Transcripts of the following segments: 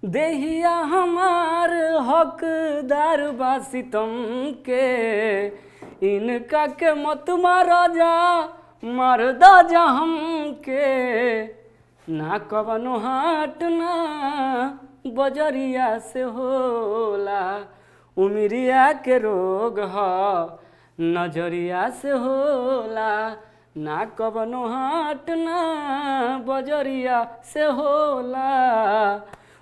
देहिया हमार हकदार बा सितम के, इनका के मत मारा जा मरदा जा हमके, ना कवनो हाट ना बजरिया से होला, उमरिया के रोग ह नजरिया से होला, ना कवनो हाट ना बजरिया से होला,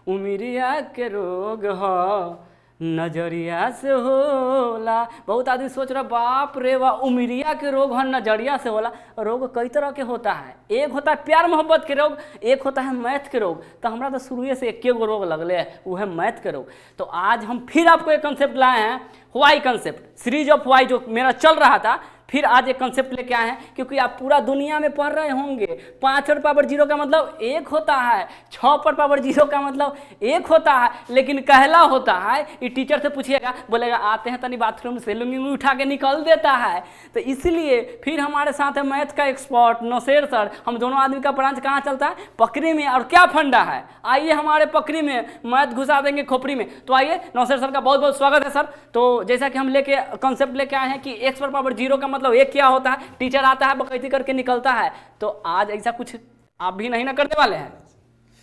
उमरिया के रोग ह नजरिया से होला। बहुत आदमी सोच रहा बाप रे वाह उमरिया के रोग है नजरिया से होला। रोग कई तरह के होता है, एक होता है प्यार मोहब्बत के रोग, एक होता है मैथ के रोग। तो हमारा तो शुरू से एक गो रोग लगले है, वो है मैथ के रोग। तो आज हम फिर आपको एक कंसेप्ट लाए हैं, why concept, series of why जो मेरा चल रहा था, फिर आज एक कंसेप्ट लेके आए हैं। क्योंकि आप पूरा दुनिया में पढ़ रहे होंगे 5 पर पावर 0 का मतलब 1 होता है, 6 पर पावर 0 का मतलब 1 होता है, लेकिन कहला होता है। ये टीचर से पूछिएगा, बोलेगा आते हैं तनी बाथरूम से, लुंगी उठा के निकल देता है। तो इसलिए फिर हमारे साथ है मैथ का एक्सपर्ट नौशेर सर। हम दोनों आदमी का ब्रांच कहाँ चलता है? पकड़ी में। और क्या फंडा है, आइए हमारे पकड़ी में मैथ घुसा देंगे खोपड़ी में। तो आइए नौशेर सर का बहुत बहुत स्वागत है सर। तो जैसा कि हम लेके कंसेप्ट लेके आए हैं कि x पर पावर 0 का मतलब 1 क्या होता है, टीचर आता है बकैती करके निकलता है। तो आज ऐसा कुछ आप भी नहीं ना करने वाले हैं।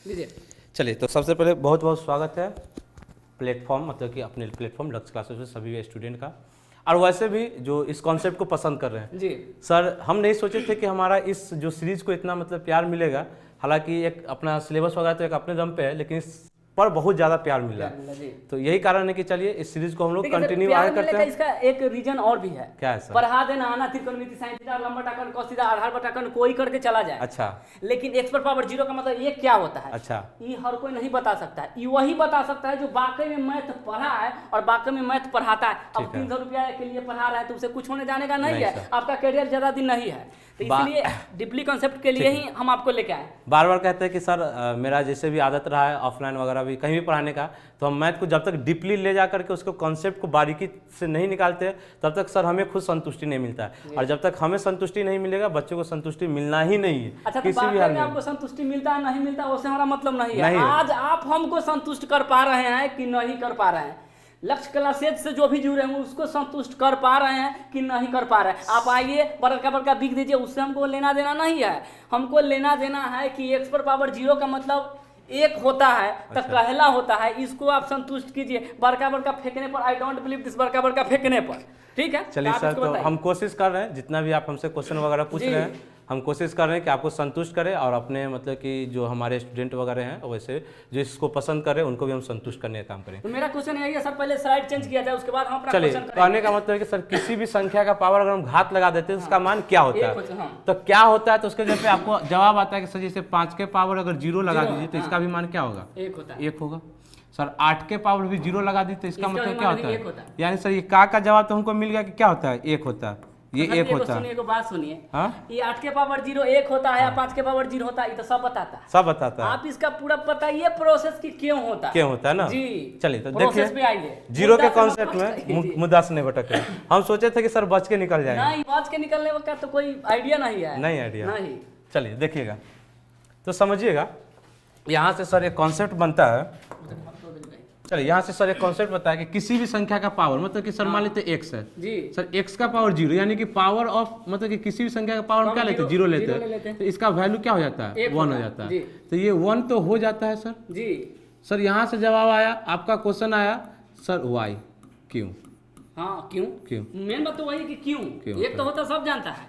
लीजिए। चलिए, तो सबसे पहले बहुत बहुत स्वागत है प्लेटफॉर्म, मतलब कि अपने प्लेटफॉर्म लक्ष्य क्लासेस में सभी स्टूडेंट का, और वैसे भी जो इस कॉन्सेप्ट को पसंद कर रहे हैं जी। सर, हम नहीं सोचे थे कि हमारा इस जो सीरीज को इतना मतलब प्यार मिलेगा। हालांकि एक अपना सिलेबस वगैरह तो एक अपने दम पे है, लेकिन इस पर बहुत ज़्यादा प्यार मिला। तो यही कारण है कि चलिए इस सीरीज को हम लोग कंटिन्यू आगे करते हैं। इसका एक रीजन और भी है। क्या है सर? पढ़ा देना आना त्रिकोणमिति साइन थीटा लंबा टाकन cos थीटा आधार बटा टाकन कोई करके चला जाए। अच्छा। लेकिन x पर पावर 0 का मतलब ये क्या होता है? अच्छा। ये हर कोई नहीं बता सकता है, ये वही बता सकता है जो वाकई में मैथ पढ़ा है और वाकई में मैथ पढ़ाता है। अब 300 रुपया के लिए पढ़ा रहा है तो उसे कुछ होने जाने का नहीं है, आपका करियर ज्यादा दिन नहीं है। तो इसलिए डीपली कॉन्सेप्ट के लिए ही हम आपको लेके आए। बार बार कहते हैं कि सर मेरा जैसे भी आदत रहा है ऑफलाइन वगैरह भी कहीं भी पढ़ाने का, तो हम मैथ को जब तक डीपली ले जा करके उसको कॉन्सेप्ट को बारीकी से नहीं निकालते तब तक सर हमें खुद संतुष्टि नहीं मिलता है। और जब तक हमें संतुष्टि नहीं मिलेगा बच्चों को संतुष्टि मिलना ही नहीं है। अच्छा, किसी भी हाल में आपको संतुष्टि मिलता है नहीं मिलता उससे हमारा मतलब नहीं है। आज आप हमको संतुष्ट कर पा रहे हैं कि नहीं कर पा रहे हैं, लक्ष्य क्लासेज से जो भी जुड़े हैं उसको संतुष्ट कर पा रहे हैं कि नहीं कर पा रहे हैं। आप आइए बड़का बड़का बिक दीजिए, उससे हमको लेना देना नहीं है। हमको लेना देना है कि x पर पावर 0 का मतलब 1 होता है। तो कहला होता है, इसको आप संतुष्ट कीजिए। बड़का बड़का फेंकने पर आई डोंट बिलीव दिस, बड़का बड़का फेंकने पर, ठीक है। चलिए सर, तो हम कोशिश कर रहे हैं, जितना भी आप हमसे क्वेश्चन वगैरह पूछ रहे हैं हम कोशिश कर रहे हैं कि आपको संतुष्ट करें, और अपने मतलब कि जो हमारे स्टूडेंट वगैरह हैं वैसे जो इसको पसंद करें उनको भी हम संतुष्ट करने का काम करें। तो मेरा क्वेश्चन यही है सर, पहले स्लाइड चेंज किया जाए उसके बाद हम अपना चलिए, क्वेश्चन कहने का मतलब है कि सर किसी भी संख्या का पावर अगर हम घात लगा देते हैं तो उसका मान क्या होता है? तो क्या होता है, तो उसके जैसे आपको जवाब आता है कि सर जैसे 5 के पावर अगर 0 लगा दीजिए तो इसका भी मान क्या होगा? 1 होगा। सर 8 के पावर भी 0 लगा दी तो इसका मतलब क्या होता है? यानी सर ये का जवाब तो हमको मिल गया कि क्या होता है? 1 होता है। ये 1 होता है। सुनिए को बात सुनिए, ये 8 के पावर 0 1 होता है या 5 के पावर 0 होता है, ये तो सब बताता है। सब बताता है। आप इसका पूरा बताइए प्रोसेस की क्यों होता है। क्यों होता है ना जी। चलिए, तो देखिए 0 के कॉन्सेप्ट में मुद्दा से नहीं भटक रहे। हम सोचे थे कि सर बच के निकल जाएंगे। नहीं, बच के निकलने का तो कोई आइडिया नहीं है। नहीं आइडिया नहीं। चलिए देखिएगा तो समझिएगा, यहाँ से सर एक कॉन्सेप्ट बनता है। चलिए यहाँ से सर एक कॉन्सेप्ट बताया कि किसी भी संख्या का पावर, मतलब कि सर मान लेते x है जी, सर x का पावर 0, यानी कि पावर ऑफ मतलब कि किसी भी संख्या का पावर हम क्या लेते हैं? 0 लेते हैं। तो इसका वैल्यू क्या हो जाता है? 1 हो जाता है। तो ये 1 तो हो जाता है सर जी। सर यहाँ से जवाब आया, आपका क्वेश्चन आया सर y क्यों? हाँ क्यों मेन बात तो वही कि क्यों एक तो होता सब जानता है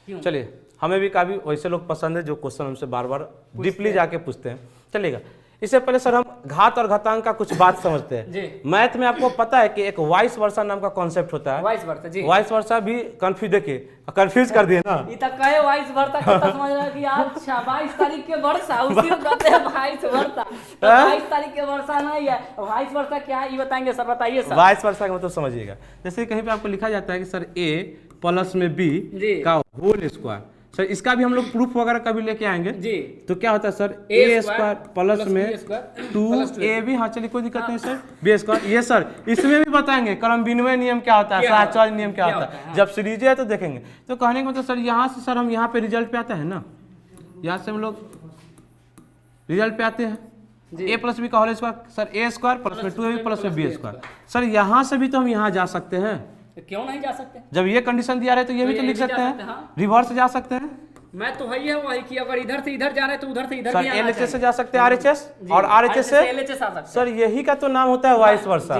क्यों। चलिए, हमें भी काफी वैसे लोग पसंद है जो क्वेश्चन हमसे बार बार डीपली जाके पूछते हैं। चलेगा, इससे पहले सर हम घात और घातांक का कुछ बात समझते हैं। मैथ में आपको पता है कि एक वाइस वर्सा नाम का कॉन्सेप्ट होता है। वाइस वर्सा भी कंफ्यूज, देखिए कंफ्यूज कर दिए ना। ये तो कहे वाइस वर्सा का समझ रहा है कि अच्छा 22 तारीख के वर्षा, उसी को कहते हैं वाइस वर्सा। तो 22 तारीख के वर्षा नहीं है, वाइस वर्सा क्या है ये बताएंगे सर, बताइए सर। वाइस वर्सा का मतलब समझिएगा, जैसे कहीं पे आपको लिखा जाता है कि सर a प्लस में b का होल स्क्वायर। सर इसका भी हम लोग प्रूफ वगैरह कभी लेके आएंगे जी। तो क्या होता है सर a स्क्वायर प्लस में 2ab, हाँ चलिए कोई दिक्कत नहीं सर, b स्क्वायर। ये सर इसमें भी बताएंगे क्रम विनिमय नियम क्या होता है, सहचर्य नियम क्या होता है, जब सीरीज है तो देखेंगे। तो कहने का मतलब सर यहाँ से सर हम यहाँ पे रिजल्ट पे आता है ना, यहाँ से हम लोग रिजल्ट पे आते हैं ए प्लस बी का होल स्क्वायर सर ए स्क्वायर प्लस में 2ab प्लस में बी स्क्वायर। सर यहाँ से भी तो हम यहाँ जा सकते हैं, क्यों नहीं जा सकते? जब ये कंडीशन दिया रहे तो ये भी तो लिख सकते हैं, रिवर्स जा सकते हैं। मैं तो वही है वही कि अगर इधर से इधर जा रहे हैं तो उधर से इधर सर भी आना एलएचएस से चाहिए। जा सकते हैं आरएचएस और आरएचएस से एलएचएस आ सकते हैं। सर यही का तो नाम होता है वाइस वर्सा।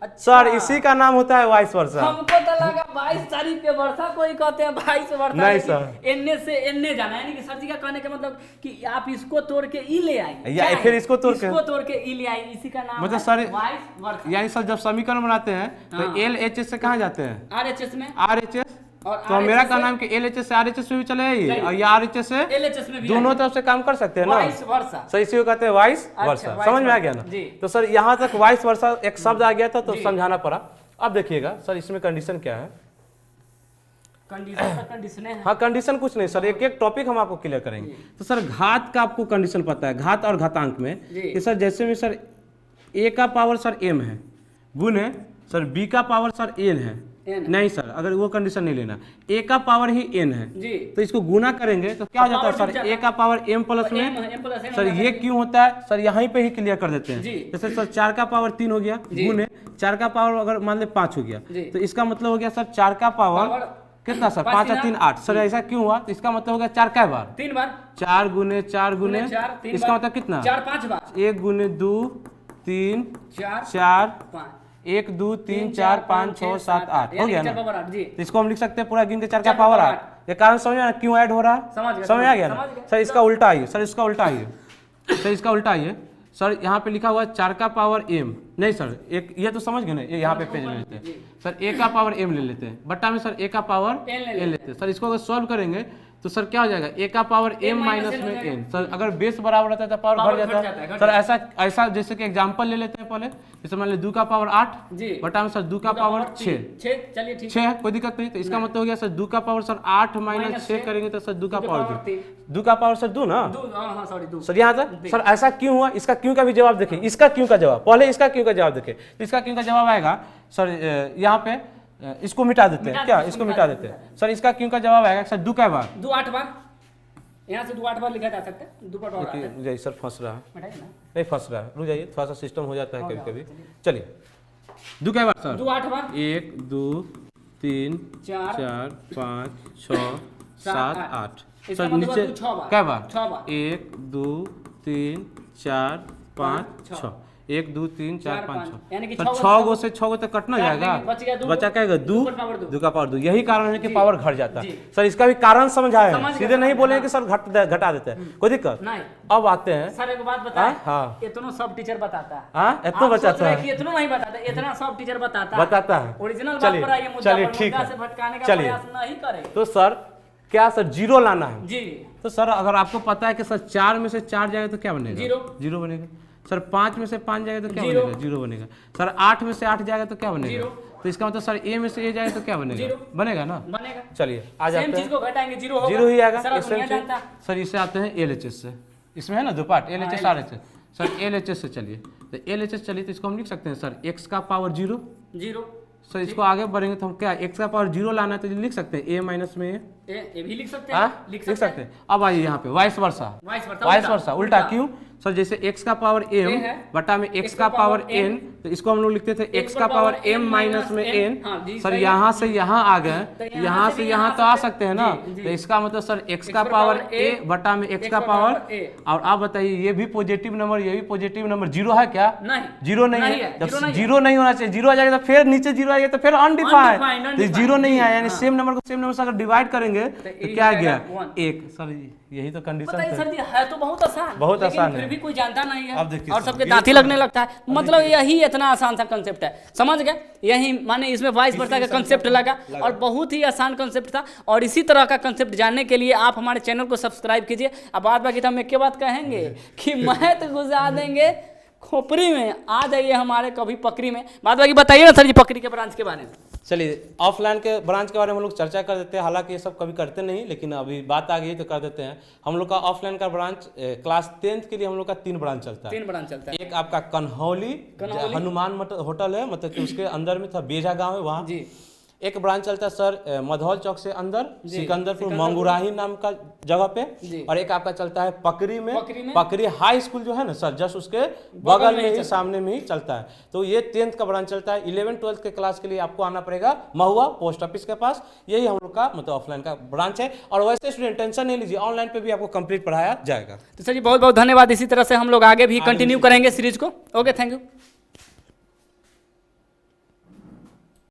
अच्छा। सर इसी का नाम होता है वाइस वर्सा। हमको तो लगा 22 तारीख के वर्षा कोई कहते हैं 22 वर्षा नहीं सर, एन्ने से एन्ने जाना है, यानी कि सर जी का कहने का मतलब कि आप इसको तोड़ के ई ले आई या फिर इसको तोड़ के ई ले आई, इसी का नाम मतलब सर वाइस वर्षा। यानी सर जब समीकरण बनाते हैं तो एलएचएस से कहाँ जाते हैं? आरएचएस में। आरएचएस और तो मेरा क्या नाम कि एलएचएस से आरएचएस में भी चले जाइए और ये आरएचएस से एलएचएस में भी दोनों तरफ से काम कर सकते हैं ना। Vice versa. सर इसी को कहते हैं वाइस वर्सा। समझ में आ गया ना? तो सर यहाँ तक वाइस वर्सा एक शब्द आ गया था तो समझाना पड़ा। अब देखिएगा सर इसमें कंडीशन क्या है। कंडीशन है। हाँ कंडीशन कुछ नहीं सर, एक एक टॉपिक हम आपको क्लियर करेंगे। तो सर घात का आपको कंडीशन पता है, घात और घातांक में कि सर जैसे में सर ए का पावर सर एम है गुने सर बी का पावर सर एन है। नहीं सर अगर वो कंडीशन नहीं लेना, ए का पावर ही एन है तो इसको गुना करेंगे तो क्या हो जाता है सर ए का पावर एम प्लस में। सर ये क्यों होता है सर यहीं पे ही क्लियर कर देते हैं। जैसे सर 4 का पावर 3 हो गया गुने 4 का पावर अगर मान ले 5 हो गया तो इसका मतलब हो गया सर 4 का पावर कितना सर 5 और 3 8। सर ऐसा क्यों हुआ? तो इसका मतलब हो गया 4 कै बार? 3 बार। 4 गुने 4 गुने इसका मतलब कितना? 4 5 बार। 1 गुने 2 3 4 5 1 2 3 4 5 6 7 8 हो गया ना। तो इसको हम लिख सकते हैं पूरा गिन के 4 का पावर 8। ये कारण समझ में क्यों ऐड हो रहा है? समझ आ गया ना? सर इसका उल्टा आइए, सर इसका उल्टा आइए, सर इसका उल्टा आइए। सर यहाँ पे लिखा हुआ है 4 का पावर एम। नहीं सर एक ये तो समझ गए ना, ये यहाँ पे पेज ले लेते हैं सर ए का पावर एम ले लेते हैं बट्टा में सर ए का पावर एन लेते हैं। सर इसको अगर सॉल्व करेंगे तो सर क्या हो जाएगा ए का पावर एम माइनस में एन। सर अगर बेस बराबर रहता है तो पावर घट जाता है। सर ऐसा ऐसा जैसे कि एग्जांपल ले लेते हैं पहले, जैसे मान लीजिए 2 का पावर 8 बटा में सर 2 का पावर 6 चलिए ठीक 6 कोई दिक्कत नहीं। तो इसका मतलब हो गया सर 2 का पावर सर 8 माइनस 6 करेंगे तो सर 2 का पावर 2 का पावर सर 2 ना सर यहाँ तक। सर ऐसा क्यों हुआ? इसका क्यों का भी जवाब देखिए, इसका क्यों का जवाब पहले इसका क्यों का जवाब देखिए। तो इसका क्यों का जवाब आएगा सर यहाँ पे इसको मिटा देते हैं क्या, इसको मिटा देते हैं। सर इसका क्यों का जवाब आएगा सर 2 कै बार? 2 8 बार। यहाँ से 2 8 बार लिखा जा सकता है। 2 बार आता है। जाइए सर फंस रहा है, नहीं फंस रहा है, रुक जाइए थोड़ा सा सिस्टम हो जाता है कभी कभी। चलिए 2 कै बार सर? 2 8 बार। 1 2 3 4 5 6 7 8। सर नीचे कै बार? 1 2 3 4 5 6 1 2 3 4 5 6 सर 6 गो से 6 गो तक कटना जाएगा, बचा क्या 2 का पावर 2। यही कारण है कि पावर घट जाता है। सर इसका भी कारण समझाया है, सीधे नहीं बोले कि सर घटा देते हैं, कोई दिक्कत नहीं। अब आते हैं सर एक बात बताएं। हाँ इतना सब टीचर बताता है। हाँ इतना बचाता है, इतना नहीं बताता, इतना सब टीचर बताता है। ओरिजिनल बात पर आइए, मुद्दा पर मुद्दा से भटकाने का प्रयास नहीं करें। तो सर क्या सर 0 लाना है जी। तो सर अगर आपको पता है कि सर 4 में से 4 जाएगा तो क्या बनेगा? 0 बनेगा। सर 5 में से 5 जाएगा तो क्या बनेगा? 0 बनेगा। सर 8 में से 8 जाएगा तो क्या बनेगा? तो इसका मतलब सर ए में से ए जाएगा तो क्या बनेगा? बनेगा ना। चलिए आ जाते हैं, 0 ही आएगा। सर इसे आते हैं एलएचएस से, इसमें है ना 2 part LHS RHS. Sir LHS से चलिए, तो एलएचएस चलिए तो इसको हम लिख सकते हैं सर x का पावर 0। सर इसको आगे बढ़ेंगे तो हम क्या x का पावर 0 लाना है तो लिख सकते हैं a माइनस में ए भी लिख सकते हैं, लिख सकते हैं। अब आइए यहाँ पे वाइस वर्सा उल्टा क्यों? सर जैसे x का पावर m बटा में x का पावर n, तो इसको हम लोग लिखते थे x का पावर m माइनस में n। सर यहाँ से यहाँ आ गए, यहाँ से यहाँ तो आ सकते हैं ना। तो इसका मतलब सर x का पावर a बटा में x का पावर। और आप बताइए ये भी पॉजिटिव नंबर, ये भी पॉजिटिव नंबर, 0 है क्या? 0 नहीं है। जब 0 नहीं होना चाहिए, 0 आ जाएगा तो फिर नीचे 0 आएगा तो फिर अनडिफाइंड। 0 नहीं आया यानी सेम नंबर को सेम नंबर से अगर डिवाइड करेंगे तो क्या गया 1। सर यही तो कंडीशन है। सर है तो बहुत आसान, बहुत आसान है, फिर भी कोई जानता नहीं है। अब देखिए और सबके दांती लगने लगता है। मतलब यही इतना आसान सा कंसेप्ट है, समझ गए? यही माने इसमें वाइस वर्सा का कंसेप्ट लगा और बहुत ही आसान कंसेप्ट था। और इसी तरह का कंसेप्ट जानने के लिए आप हमारे चैनल को सब्सक्राइब कीजिए। अब बाद बाकी तो हम एक के बात कहेंगे कि मैथ गुजार देंगे खोपड़ी में, आ जाइए हमारे कभी पकड़ी में। बाद बाकी बताइए ना सर जी पकड़ी के ब्रांच के बारे में। चलिए ऑफलाइन के ब्रांच के बारे में हम लोग चर्चा कर देते हैं, हालांकि ये सब कभी करते नहीं, लेकिन अभी बात आ गई तो कर देते हैं। हम लोग का ऑफलाइन का ब्रांच क्लास 10th के लिए हम लोग का 3 ब्रांच चलता है। 3 ब्रांच चलता है। एक आपका कन्हौली हनुमान होटल है, मतलब कि उसके अंदर में था बेजा गाँव है वहाँ। एक ब्रांच चलता है सर मधौल चौक से अंदर सिकंदरपुर मंगुराही नाम का जगह पे, और एक आपका चलता है पकरी में पकरी हाई स्कूल जो है ना सर, जस्ट उसके बगल में ही सामने में ही चलता है। तो ये 10th का ब्रांच चलता है। 11-12 के क्लास के लिए आपको आना पड़ेगा महुआ पोस्ट ऑफिस के पास, यही हम लोग का मतलब ऑफलाइन का ब्रांच है। और वैसे स्टूडेंट टेंशन नहीं लीजिए, ऑनलाइन पे भी आपको कंप्लीट पढ़ाया जाएगा। तो सर जी बहुत बहुत धन्यवाद। इसी तरह से हम लोग आगे भी कंटिन्यू करेंगे सीरीज को। Okay, thank you.